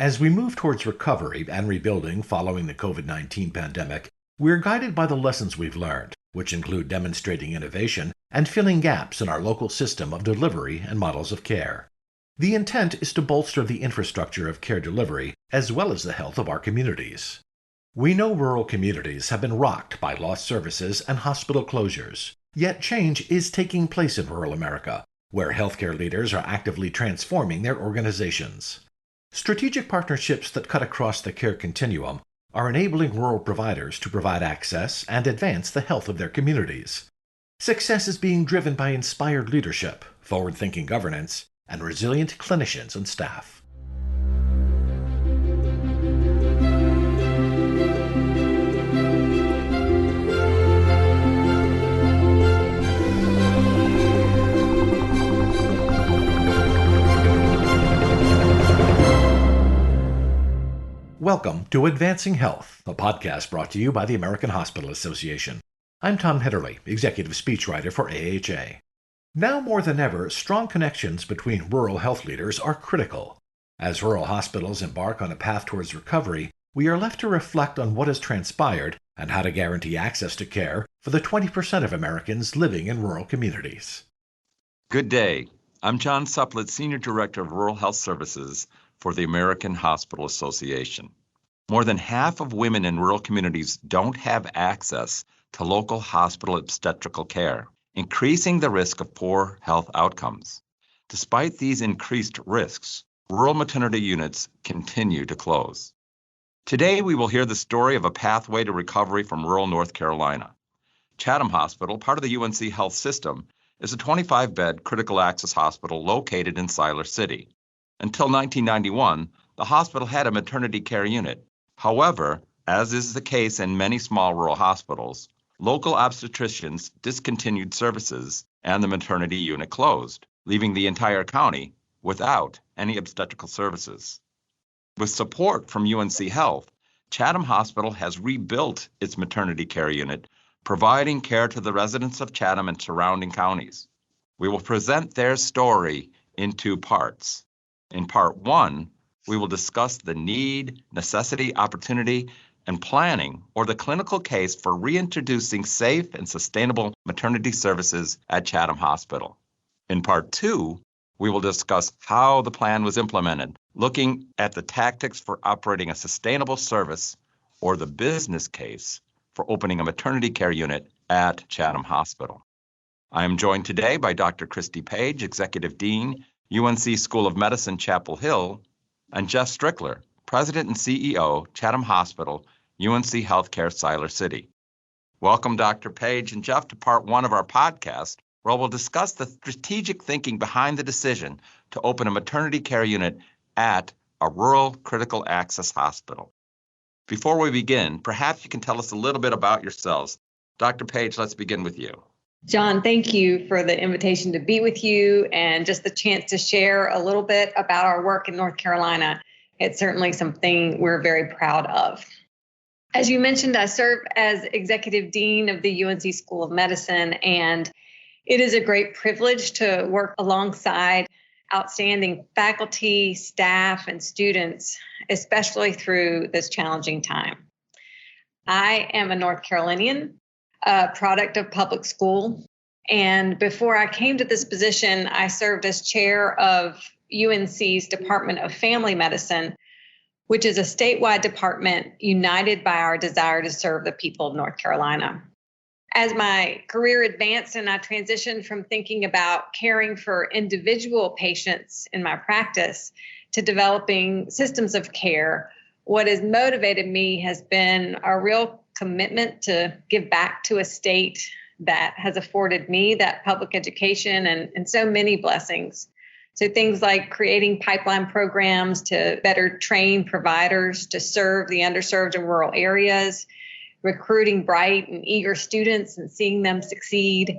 As we move towards recovery and rebuilding following the COVID-19 pandemic, we're guided by the lessons we've learned, which include demonstrating innovation and filling gaps in our local system of delivery and models of care. The intent is to bolster the infrastructure of care delivery as well as the health of our communities. We know rural communities have been rocked by lost services and hospital closures, yet change is taking place in rural America, where healthcare leaders are actively transforming their organizations. Strategic partnerships that cut across the care continuum are enabling rural providers to provide access and advance the health of their communities. Success is being driven by inspired leadership, forward-thinking governance, and resilient clinicians and staff. Welcome to Advancing Health, a podcast brought to you by the American Hospital Association. I'm Tom Hedderly, Executive Speechwriter for AHA. Now more than ever, strong connections between rural health leaders are critical. As rural hospitals embark on a path towards recovery, we are left to reflect on what has transpired and how to guarantee access to care for the 20% of Americans living in rural communities. Good day. I'm John Supplett, Senior Director of Rural Health Services for the American Hospital Association. More than half of women in rural communities don't have access to local hospital obstetrical care, increasing the risk of poor health outcomes. Despite these increased risks, rural maternity units continue to close. Today, we will hear the story of a pathway to recovery from rural North Carolina. Chatham Hospital, part of the UNC Health System, is a 25-bed critical access hospital located in Siler City. Until 1991, the hospital had a maternity care unit. However, as is the case in many small rural hospitals, local obstetricians discontinued services and the maternity unit closed, leaving the entire county without any obstetrical services. With support from UNC Health, Chatham Hospital has rebuilt its maternity care unit, providing care to the residents of Chatham and surrounding counties. We will present their story in two parts. In part one, we will discuss the need, necessity, opportunity, and planning, or the clinical case for reintroducing safe and sustainable maternity services at Chatham Hospital. In part two, we will discuss how the plan was implemented, looking at the tactics for operating a sustainable service or the business case for opening a maternity care unit at Chatham Hospital. I am joined today by Dr. Cristen Page, Executive Dean, UNC School of Medicine, Chapel Hill, and Jeff Strickler, President and CEO, Chatham Hospital, UNC Healthcare, Siler City. Welcome, Dr. Page and Jeff, to part one of our podcast, where we'll discuss the strategic thinking behind the decision to open a maternity care unit at a rural critical access hospital. Before we begin, perhaps you can tell us a little bit about yourselves. Dr. Page, let's begin with you. John, thank you for the invitation to be with you and just the chance to share a little bit about our work in North Carolina. It's certainly something we're very proud of. As you mentioned, I serve as Executive Dean of the UNC School of Medicine, and it is a great privilege to work alongside outstanding faculty, staff, and students, especially through this challenging time. I am a North Carolinian, a product of public school. And before I came to this position, I served as chair of UNC's Department of Family Medicine, which is a statewide department united by our desire to serve the people of North Carolina. As my career advanced and I transitioned from thinking about caring for individual patients in my practice to developing systems of care, what has motivated me has been a real commitment to give back to a state that has afforded me that public education and so many blessings. So things like creating pipeline programs to better train providers to serve the underserved in rural areas, recruiting bright and eager students and seeing them succeed,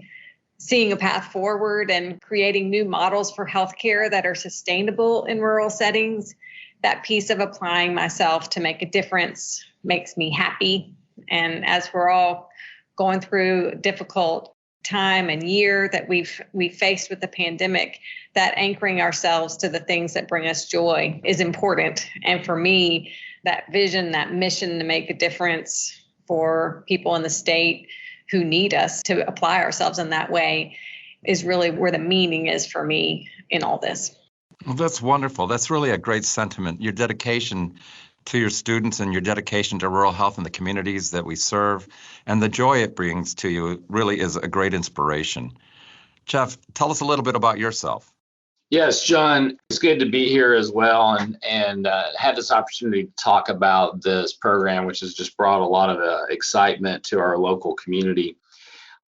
seeing a path forward and creating new models for healthcare that are sustainable in rural settings. That piece of applying myself to make a difference makes me happy. And as we're all going through difficult time and year that we've faced with the pandemic, that anchoring ourselves to the things that bring us joy is important. And for me, that vision, that mission to make a difference for people in the state who need us to apply ourselves in that way is really where the meaning is for me in all this. Well, that's wonderful. That's really a great sentiment. Your dedication to your students and your dedication to rural health and the communities that we serve and the joy it brings to you really is a great inspiration. Jeff, tell us a little bit about yourself. Yes, John, it's good to be here as well and have this opportunity to talk about this program, which has just brought a lot of excitement to our local community.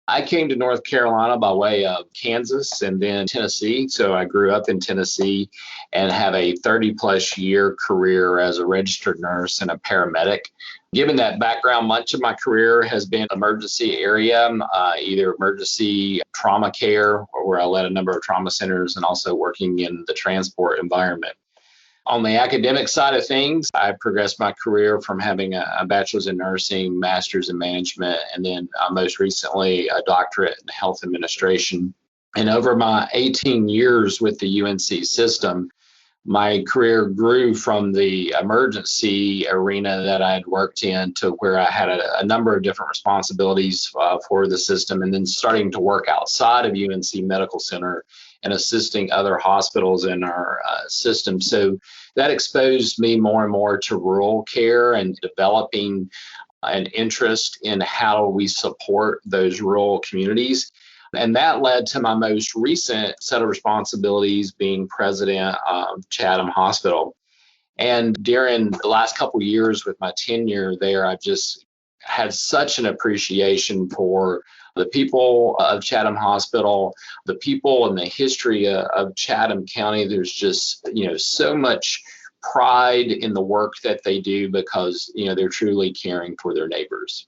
I came to North Carolina by way of Kansas and then Tennessee. So I grew up in Tennessee and have a 30-plus year career as a registered nurse and a paramedic. Given that background, much of my career has been emergency area, either emergency trauma care, where I led a number of trauma centers, and also working in the transport environment. On the academic side of things, I progressed my career from having a bachelor's in nursing, master's in management, and then most recently a doctorate in health administration. And over my 18 years with the UNC system, my career grew from the emergency arena that I had worked in to where I had a number of different responsibilities for the system, and then starting to work outside of UNC Medical Center and assisting other hospitals in our system. So that exposed me more and more to rural care and developing an interest in how we support those rural communities. And that led to my most recent set of responsibilities being president of Chatham Hospital. And during the last couple of years with my tenure there, I've just had such an appreciation for the people of Chatham Hospital, the people and the history of Chatham County. There's just, so much pride in the work that they do because, they're truly caring for their neighbors.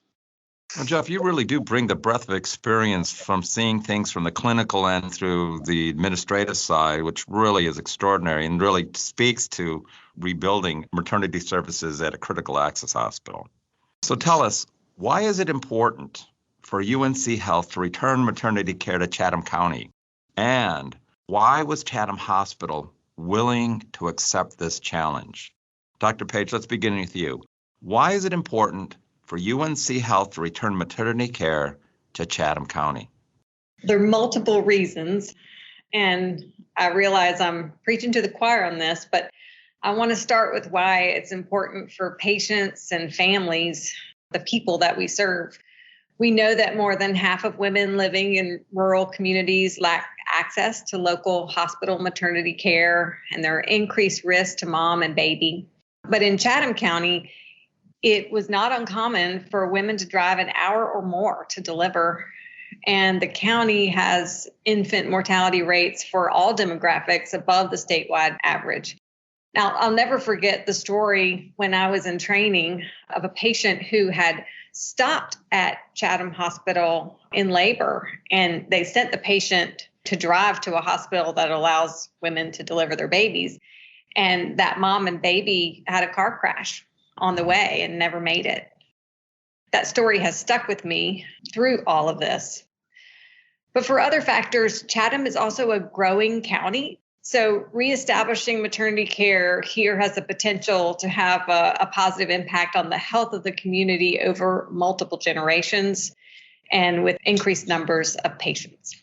Well, Jeff, you really do bring the breadth of experience from seeing things from the clinical end through the administrative side, which really is extraordinary and really speaks to rebuilding maternity services at a critical access hospital. So tell us, why is it important for UNC Health to return maternity care to Chatham County? And why was Chatham Hospital willing to accept this challenge? Dr. Page, let's begin with you. Why is it important for UNC Health to return maternity care to Chatham County? There are multiple reasons, and I realize I'm preaching to the choir on this, but I want to start with why it's important for patients and families, the people that we serve. We know that more than half of women living in rural communities lack access to local hospital maternity care, and there are increased risks to mom and baby. But in Chatham County, it was not uncommon for women to drive an hour or more to deliver. And the county has infant mortality rates for all demographics above the statewide average. Now, I'll never forget the story when I was in training of a patient who had stopped at Chatham Hospital in labor, and they sent the patient to drive to a hospital that allows women to deliver their babies. And that mom and baby had a car crash on the way and never made it. That story has stuck with me through all of this. But for other factors, Chatham is also a growing county. So reestablishing maternity care here has the potential to have a positive impact on the health of the community over multiple generations and with increased numbers of patients.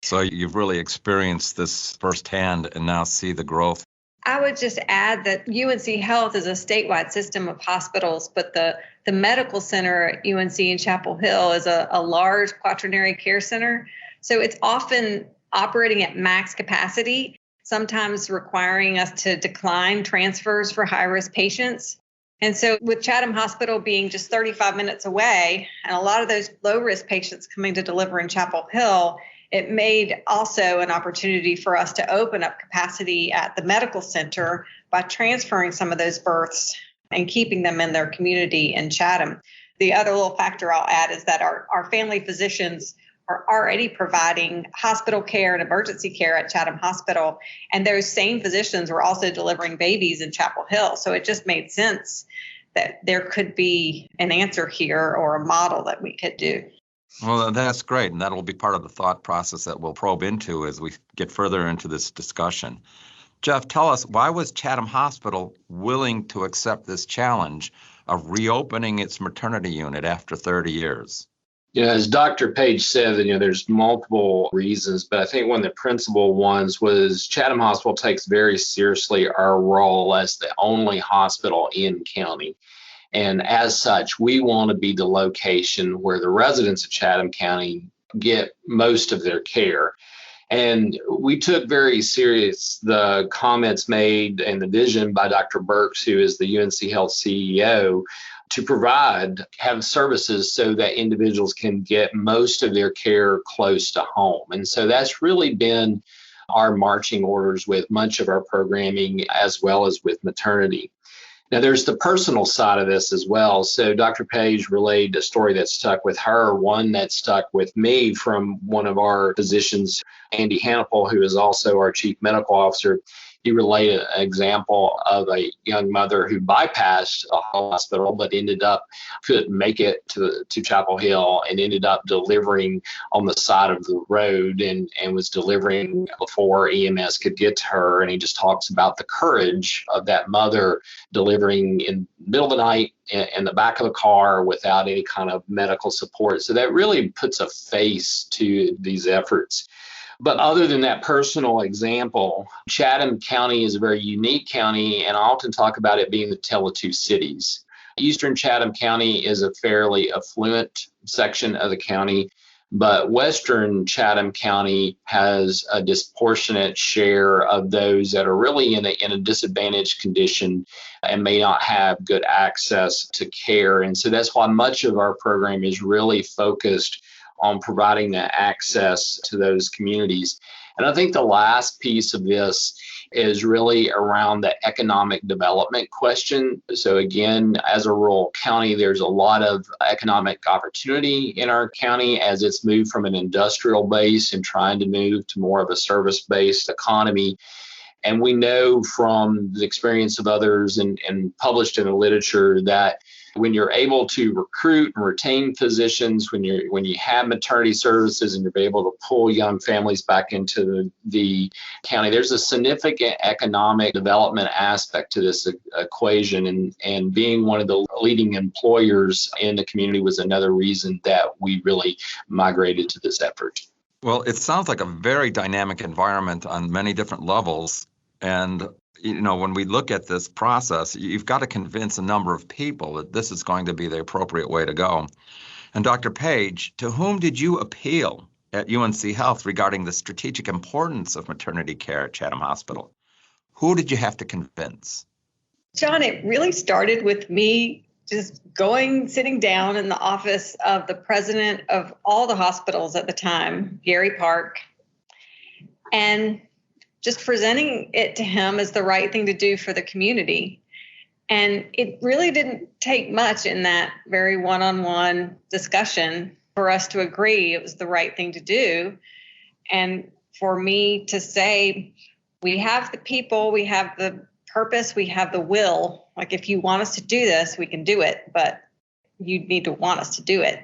So you've really experienced this firsthand and now see the growth. I would just add that UNC Health is a statewide system of hospitals, but the medical center at UNC in Chapel Hill is a large quaternary care center. So it's often operating at max capacity, sometimes requiring us to decline transfers for high-risk patients. And so with Chatham Hospital being just 35 minutes away, and a lot of those low-risk patients coming to deliver in Chapel Hill, it made also an opportunity for us to open up capacity at the medical center by transferring some of those births and keeping them in their community in Chatham. The other little factor I'll add is that our family physicians are already providing hospital care and emergency care at Chatham Hospital, and those same physicians were also delivering babies in Chapel Hill. So it just made sense that there could be an answer here or a model that we could do. Well, that's great. And that'll be part of the thought process that we'll probe into as we get further into this discussion. Jeff, tell us, why was Chatham Hospital willing to accept this challenge of reopening its maternity unit after 30 years? As Dr. Page said, there's multiple reasons, but I think one of the principal ones was Chatham Hospital takes very seriously our role as the only hospital in county. And as such, we want to be the location where the residents of Chatham County get most of their care. And we took very serious the comments made and the vision by Dr. Burks, who is the UNC Health CEO, to have services so that individuals can get most of their care close to home. And so that's really been our marching orders with much of our programming, as well as with maternity. Now, there's the personal side of this as well. So Dr. Page relayed a story that stuck with her, one that stuck with me from one of our physicians, Andy Hannipel, who is also our chief medical officer. He relayed an example of a young mother who bypassed a hospital, but couldn't make it to Chapel Hill and ended up delivering on the side of the road and was delivering before EMS could get to her. And he just talks about the courage of that mother delivering in the middle of the night in the back of the car without any kind of medical support. So that really puts a face to these efforts. But other than that personal example, Chatham County is a very unique county, and I often talk about it being the tale of two cities. Eastern Chatham County is a fairly affluent section of the county, but Western Chatham County has a disproportionate share of those that are really in a disadvantaged condition and may not have good access to care. And so that's why much of our program is really focused on providing that access to those communities. And I think the last piece of this is really around the economic development question. So again, as a rural county, there's a lot of economic opportunity in our county as it's moved from an industrial base and trying to move to more of a service-based economy. And we know from the experience of others and published in the literature that when you're able to recruit and retain physicians, when you have maternity services and you're able to pull young families back into the county, there's a significant economic development aspect to this equation. And being one of the leading employers in the community was another reason that we really migrated to this effort. Well, it sounds like a very dynamic environment on many different levels. And when we look at this process, you've got to convince a number of people that this is going to be the appropriate way to go. And Dr. Page, to whom did you appeal at UNC Health regarding the strategic importance of maternity care at Chatham Hospital? Who did you have to convince? John, it really started with me just sitting down in the office of the president of all the hospitals at the time, Gary Park, and just presenting it to him as the right thing to do for the community. And it really didn't take much in that very one-on-one discussion for us to agree it was the right thing to do. And for me to say, we have the people, we have the purpose, we have the will. Like, if you want us to do this, we can do it, but you need to want us to do it.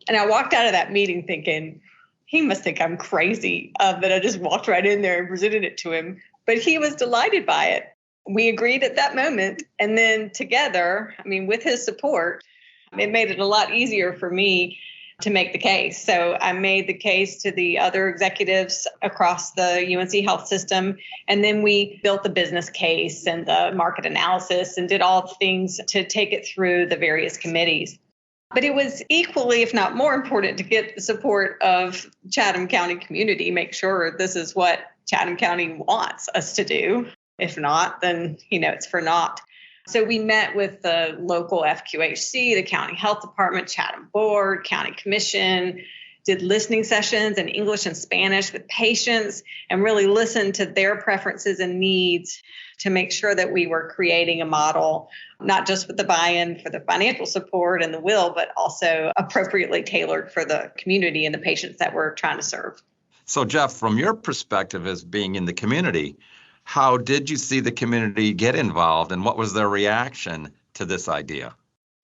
And I walked out of that meeting thinking, he must think I'm crazy that I just walked right in there and presented it to him. But he was delighted by it. We agreed at that moment. And then together, with his support, it made it a lot easier for me to make the case. So I made the case to the other executives across the UNC Health system. And then we built the business case and the market analysis and did all the things to take it through the various committees. But it was equally, if not more important, to get the support of Chatham County community, make sure this is what Chatham County wants us to do. If not, then, it's for naught. So we met with the local FQHC, the county health department, Chatham board, county commission, did listening sessions in English and Spanish with patients and really listened to their preferences and needs to make sure that we were creating a model, not just with the buy-in for the financial support and the will, but also appropriately tailored for the community and the patients that we're trying to serve. So, Jeff, from your perspective as being in the community, how did you see the community get involved and what was their reaction to this idea?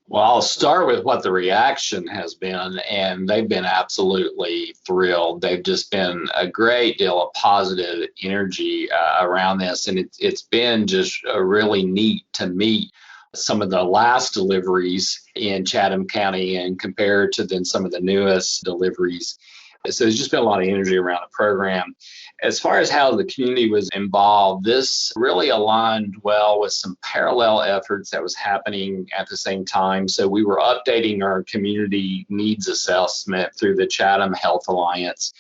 Well, I'll start with what the reaction has been, and they've been absolutely thrilled. They've just been a great deal of positive energy around this, and it's been just really neat to meet some of the last deliveries in Chatham County and compared to then some of the newest deliveries. So there's just been a lot of energy around the program. As far as how the community was involved, this really aligned well with some parallel efforts that was happening at the same time. So we were updating our community needs assessment through the Chatham Health Alliance.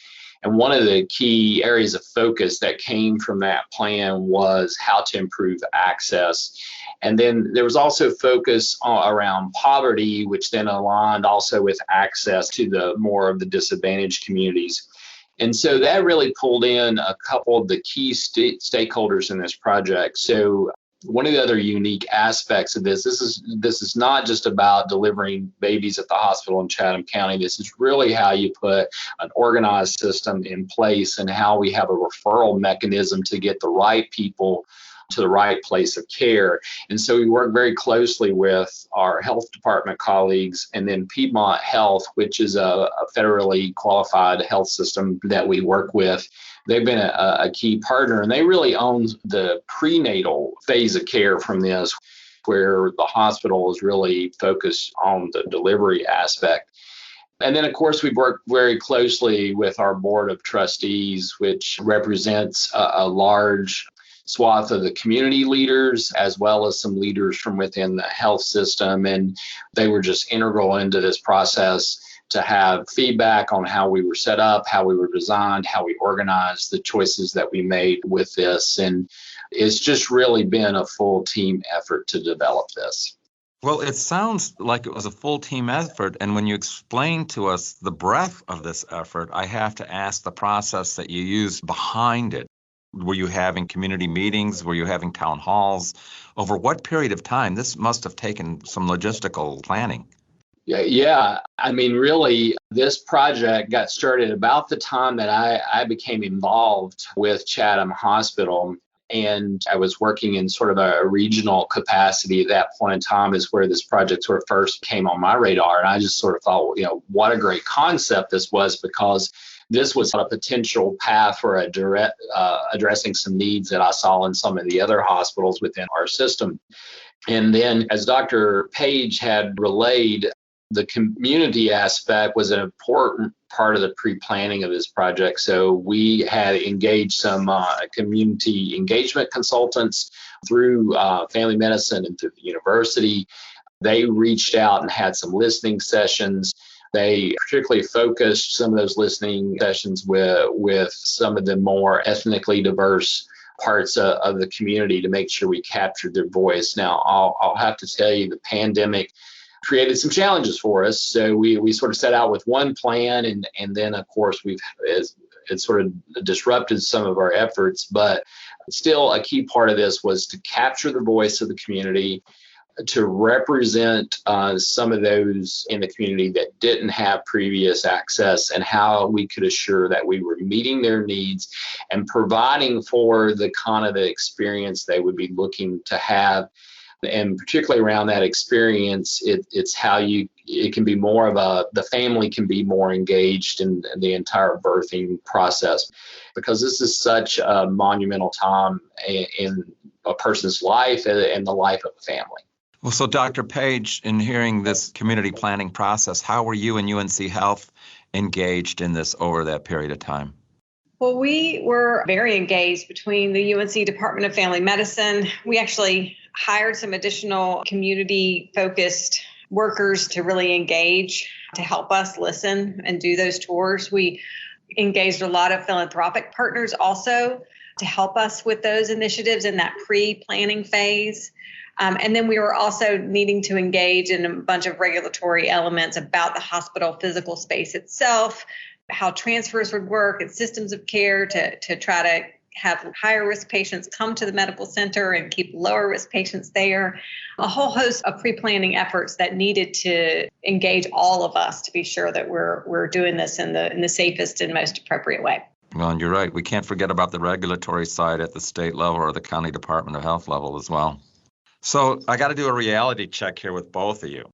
And one of the key areas of focus that came from that plan was how to improve access. And then there was also focus around poverty, which then aligned also with access to the more of the disadvantaged communities. And so that really pulled in a couple of the key stakeholders in this project. So one of the other unique aspects of this is not just about delivering babies at the hospital in Chatham County. This is really how you put an organized system in place and how we have a referral mechanism to get the right people to the right place of care. And so we work very closely with our health department colleagues and then Piedmont Health, which is a federally qualified health system that we work with. They've been a key partner, and they really own the prenatal phase of care from this, where the hospital is really focused on the delivery aspect. And then, of course, we've worked very closely with our board of trustees, which represents a large swath of the community leaders, as well as some leaders from within the health system. And they were just integral into this process to have feedback on how we were set up, how we were designed, how we organized, the choices that we made with this. And it's just really been a full team effort to develop this. Well, it sounds like it was a full team effort. And when you explain to us the breadth of this effort, I have to ask the process that you used behind it. Were you having community meetings? Were you having town halls? Over what period of time? This must have taken some logistical planning. Yeah. I mean, really, this project got started about the time that I became involved with Chatham Hospital. And I was working in sort of a regional capacity at that point in time is where this project sort of first came on my radar. And I just sort of thought, what a great concept this was, because this was a potential path for addressing some needs that I saw in some of the other hospitals within our system. And then, as Dr. Page had relayed, the community aspect was an important part of the pre-planning of this project. So we had engaged some community engagement consultants through family medicine and through the university. They reached out and had some listening sessions. They particularly focused some of those listening sessions with some of the more ethnically diverse parts of the community to make sure we captured their voice. Now, I'll have to tell you, the pandemic created some challenges for us. So we sort of set out with one plan, and then, of course, it sort of disrupted some of our efforts. But still, a key part of this was to capture the voice of the community, to represent some of those in the community that didn't have previous access, and how we could assure that we were meeting their needs and providing for the kind of the experience they would be looking to have. And particularly around that experience, it's how it can be more of the family can be more engaged in the entire birthing process, because this is such a monumental time in a person's life and the life of a family. Well, so Dr. Page, in hearing this community planning process, how were you and UNC Health engaged in this over that period of time? Well, we were very engaged between the UNC Department of Family Medicine. We actually hired some additional community-focused workers to really engage, to help us listen and do those tours. We engaged a lot of philanthropic partners also to help us with those initiatives in that pre-planning phase. And then we were also needing to engage in a bunch of regulatory elements about the hospital physical space itself, how transfers would work and systems of care to try to have higher risk patients come to the medical center and keep lower risk patients there. A whole host of pre-planning efforts that needed to engage all of us to be sure that we're doing this in the safest and most appropriate way. Well, and you're right. We can't forget about the regulatory side at the state level or the county Department of Health level as well. So I got to do a reality check here with both of you.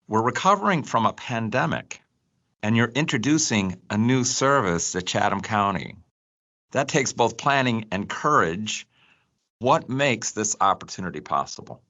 We're recovering from a pandemic, and you're introducing a new service to Chatham County. That takes both planning and courage. What makes this opportunity possible?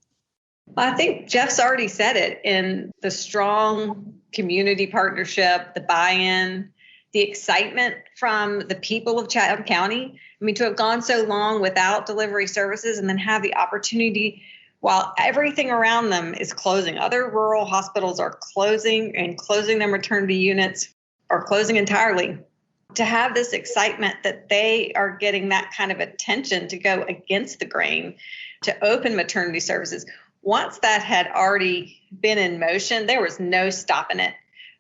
Well, I think Jeff's already said it in the strong community partnership, the buy-in, the excitement from the people of Chatham County. I mean, to have gone so long without delivery services and then have the opportunity while everything around them is closing. Other rural hospitals are closing their maternity units or closing entirely. To have this excitement that they are getting that kind of attention to go against the grain, to open maternity services. Once that had already been in motion, there was no stopping it.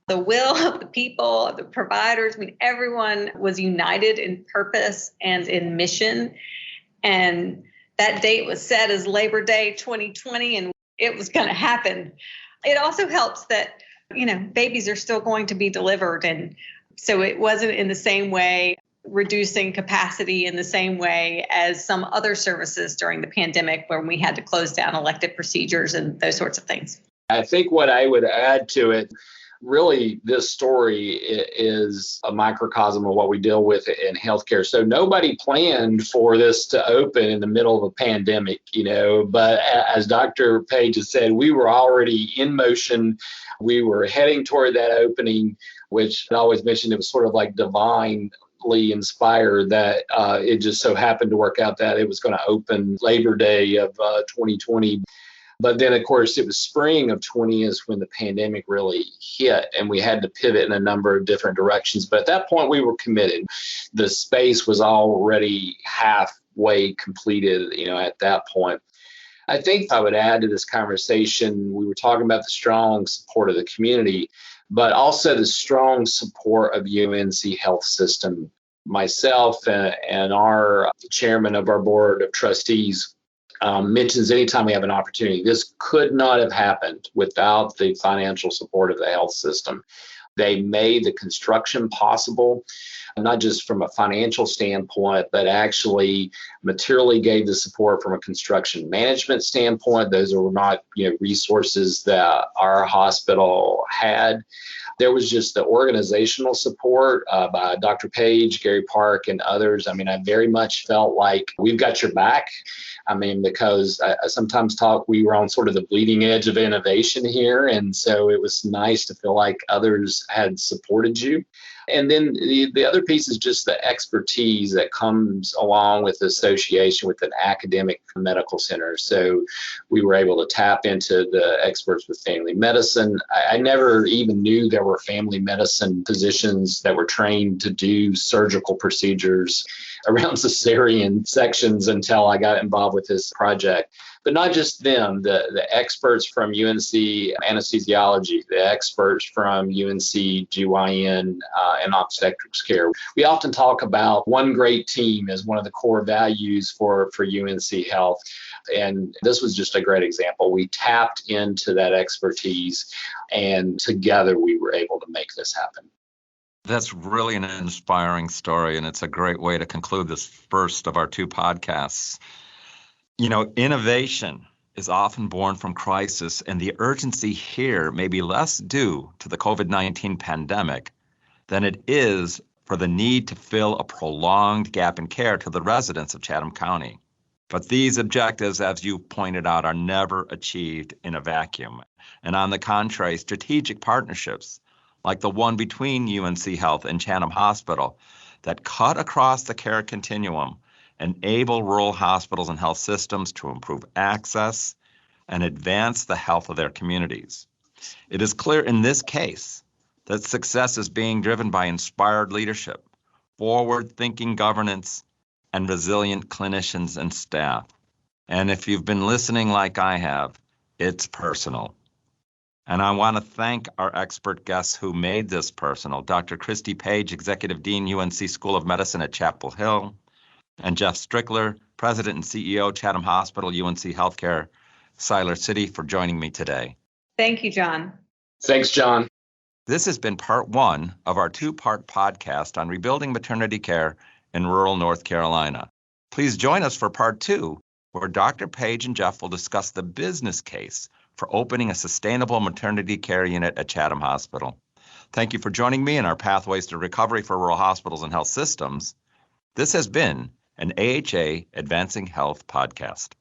The will of the people, of the providers, I mean, everyone was united in purpose and in mission. And that date was set as Labor Day 2020, and it was going to happen. It also helps that, babies are still going to be delivered. And so it wasn't in the same way reducing capacity in the same way as some other services during the pandemic when we had to close down elective procedures and those sorts of things. I think what I would add to it, really, this story is a microcosm of what we deal with in healthcare. So nobody planned for this to open in the middle of a pandemic, but as Dr. Page has said, we were already in motion. We were heading toward that opening, which I always mentioned it was sort of like divinely inspired that it just so happened to work out that it was going to open Labor Day of 2020. But then, of course, it was spring of 20 is when the pandemic really hit, and we had to pivot in a number of different directions. But at that point, we were committed. The space was already halfway completed, at that point. I think I would add to this conversation, we were talking about the strong support of the community, but also the strong support of UNC Health System. Myself and our chairman of our board of trustees mentions anytime we have an opportunity, this could not have happened without the financial support of the health system. They made the construction possible, not just from a financial standpoint, but actually materially gave the support from a construction management standpoint. Those were not, resources that our hospital had. There was just the organizational support by Dr. Page, Gary Park, and others. I mean, I very much felt like we've got your back. I mean, because I sometimes we were on sort of the bleeding edge of innovation here. And so it was nice to feel like others had supported you. And then the other piece is just the expertise that comes along with the association with an academic medical center. So we were able to tap into the experts with family medicine. I never even knew there were family medicine physicians that were trained to do surgical procedures around cesarean sections until I got involved with this project. But not just them, the experts from UNC anesthesiology, the experts from UNC GYN and obstetrics care. We often talk about one great team as one of the core values for UNC Health. And this was just a great example. We tapped into that expertise, and together we were able to make this happen. That's really an inspiring story, and it's a great way to conclude this first of our two podcasts. Innovation is often born from crisis, and the urgency here may be less due to the COVID-19 pandemic than it is for the need to fill a prolonged gap in care to the residents of Chatham County. But these objectives, as you pointed out, are never achieved in a vacuum. And on the contrary, strategic partnerships like the one between UNC Health and Chatham Hospital that cut across the care continuum enable rural hospitals and health systems to improve access and advance the health of their communities. It is clear in this case that success is being driven by inspired leadership, forward-thinking governance, and resilient clinicians and staff. And if you've been listening like I have, it's personal. And I want to thank our expert guests who made this personal, Dr. Cristen Page, Executive Dean, UNC School of Medicine at Chapel Hill, and Jeff Strickler, President and CEO, Chatham Hospital, UNC Healthcare, Siler City, for joining me today. Thank you, John. Thanks, John. This has been part one of our two-part podcast on rebuilding maternity care in rural North Carolina. Please join us for part two, where Dr. Page and Jeff will discuss the business case for opening a sustainable maternity care unit at Chatham Hospital. Thank you for joining me in our Pathways to Recovery for Rural Hospitals and Health Systems. This has been an AHA Advancing Health podcast.